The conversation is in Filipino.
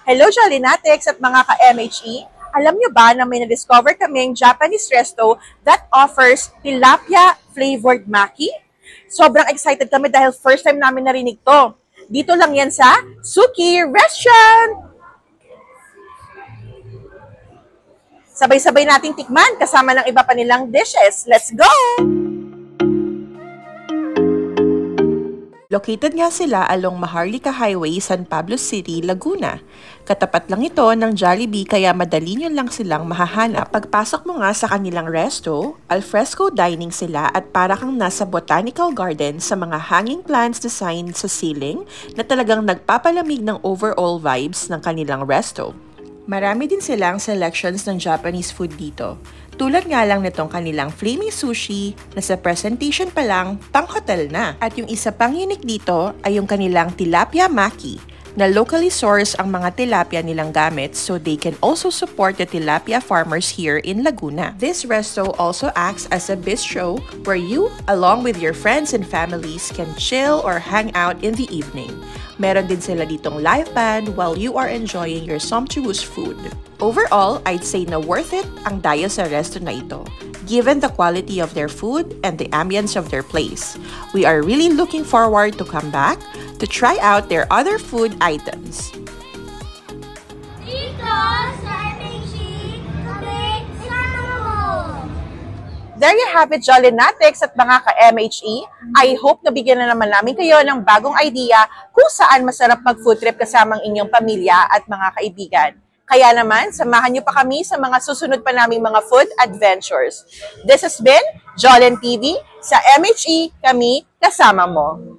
Hello, Jolinatics at mga ka-MHE! Alam niyo ba na may na-discover kaming Japanese resto that offers tilapia flavored maki? Sobrang excited kami dahil first time namin narinig to. Dito lang yan sa Suki Restaurant! Sabay-sabay nating tikman kasama ng iba pa nilang dishes. Let's go! Located nga sila along Maharlika Highway, San Pablo City, Laguna. Katapat lang ito ng Jollibee kaya madali nyo lang silang mahahanap. Pagpasok mo nga sa kanilang resto, alfresco dining sila at para kang nasa botanical garden sa mga hanging plants design sa ceiling na talagang nagpapalamig ng overall vibes ng kanilang resto. Marami din silang selections ng Japanese food dito. Tulad nga lang nitong kanilang flaming sushi na sa presentation pa lang, pang-hotel na. At yung isa pang unique dito ay yung kanilang tilapia maki na locally sourced ang mga tilapia nilang gamit so they can also support the tilapia farmers here in Laguna. This resto also acts as a bistro where you, along with your friends and families, can chill or hang out in the evening. Meron din sila ditong live band while you are enjoying your sumptuous food. Overall, I'd say na worth it ang dayo sa resto na ito, given the quality of their food and the ambience of their place. We are really looking forward to come back to try out their other food items. There you have it, Jolinatics at mga ka-MHE. I hope na bigyan na naman namin kayo ng bagong idea kung saan masarap mag-food trip kasamang inyong pamilya at mga kaibigan. Kaya naman, samahan niyo pa kami sa mga susunod pa naming mga food adventures. This has been Jolin TV. Sa MHE, kami kasama mo.